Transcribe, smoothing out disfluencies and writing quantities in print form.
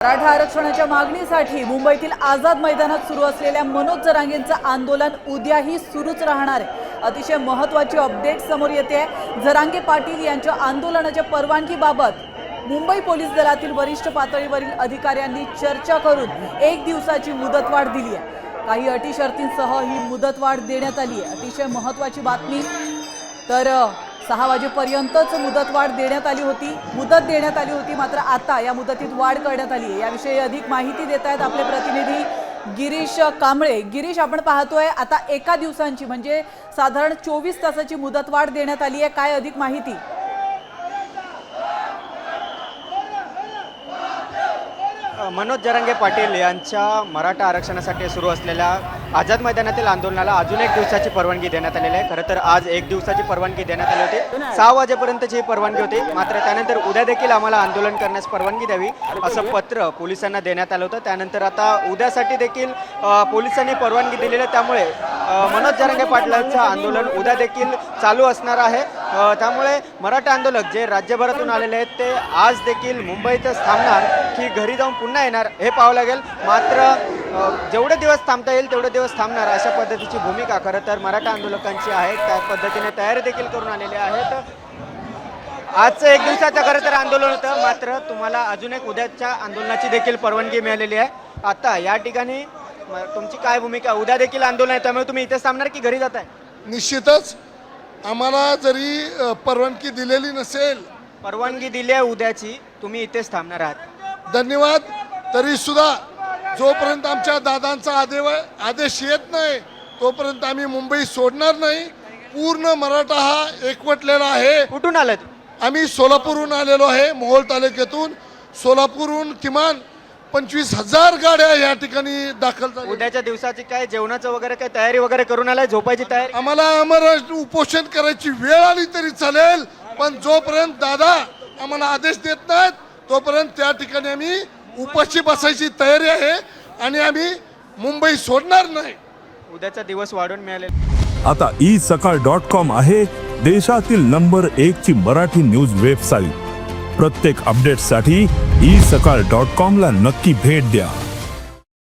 मराठा आरक्षणाच्या मागणीसाठी मुंबईतील आझाद मैदानात सुरू असलेल्या मनोज जरांगेंचं आंदोलन उद्याही सुरूच राहणार आहे। अतिशय महत्त्वाची अपडेट समोर येते आहे। जरांगे पाटील यांच्या आंदोलनाच्या परवानगीबाबत मुंबई पोलीस दलातील वरिष्ठ पातळीवरील अधिकाऱ्यांनी चर्चा करून 1 दिवसाची मुदतवाढ दिली आहे। काही अटी शर्तींसह ही मुदतवाढ देण्यात आली आहे। अतिशय महत्त्वाची बातमी। तर 6 वाजेपर्यंतच मुदतवाढ देण्यात आली होती, मात्र आता या मुदतीत वाढ करण्यात आली आहे। याविषयी अधिक माहिती देत आहेत आपले प्रतिनिधी गिरीश कांबळे। गिरीश, आपण पाहतोय आता 1 दिवसांची म्हणजे साधारण 24 तासाची मुदतवाढ देण्यात आली आहे। काय अधिक माहिती? मनोज जरांगे पाटील यांच्या मराठा आरक्षणासाठी सुरू असलेल्या आझाद मैदानातील आंदोलनाला अजून 1 दिवसाची परवानगी देण्यात आलेली आहे। खरं तर आज 1 दिवसाची परवानगी देण्यात आली होती। 6 वाजेपर्यंतची ही परवानगी होती, मात्र त्यानंतर उद्या देखील आम्हाला आंदोलन करण्यास परवानगी द्यावी असं पत्र पोलिसांना देण्यात आलं होतं। त्यानंतर आता उद्यासाठी देखील पोलिसांनी परवानगी दिलेली आहे। त्यामुळे मनोज जरांगे पाटलांचं आंदोलन उद्या देखील चालू असणार आहे। त्यामुळे मराठा आंदोलक जे राज्यभरातून आलेले आहेत ते आज देखील मुंबईतच थांबणार की घरी जाऊन पुन्हा येणार हे पाहावं लागेल। मात्र जेवढे दिवस थांबता येईल तेवढे दिवस थांबणार अशा पद्धतीची भूमिका खरं तर मराठा आंदोलकांची आहे। त्या पद्धतीने तयारी देखील करून आलेले आहेत। आजचं 1 दिवसाचं खरं तर आंदोलन होतं, मात्र तुम्हाला अजून एक उद्याच्या आंदोलनाची देखील परवानगी मिळालेली आहे। आता या ठिकाणी तुमची काय भूमिका? उद्या देखील आंदोलन आहे, त्यामुळे तुम्ही इथेच थांबणार की घरी जाताय? निश्चितच आम्हाला जरी परवानगी दिलेली नसेल, परवानगी दिली आहे उद्याची, तुम्ही इथेच थांबणार आहात। धन्यवाद। तरी सुद्धा जोपर्यंत आमच्या दादांचा आदेश येत नाही तोपर्यंत आम्ही मुंबई सोडणार नाही। पूर्ण मराठा हा एकवटलेला आहे। कुठून आलात? आम्ही सोलापूरहून आलेलो आहे, मोहोळ तालुक्यातून। सोलापूरहून किमान 25,000 गाड्या या ठिकाणी दाखल झाल्या। उद्याच्या दिवसाची काय जेवणाचं वगैरे काय तयारी वगैरे करून आलाय? झोपायची तयारी? आम्हाला उपोषण करायची वेळ आली तरी चालेल, पण जोपर्यंत दादा आम्हाला आदेश देत नाहीत तोपर्यंत त्या ठिकाणी आम्ही उपाशी बसायची तयारी आहे आणि आम्ही मुंबई सोडणार नाही। उद्याचा दिवस वाढून मिळाले। आता isakal.com आहे देशातील नंबर 1 ची मराठी न्यूज वेबसाईट। प्रत्येक अपडेटसाठी isakal.com ला नक्की भेट द्या।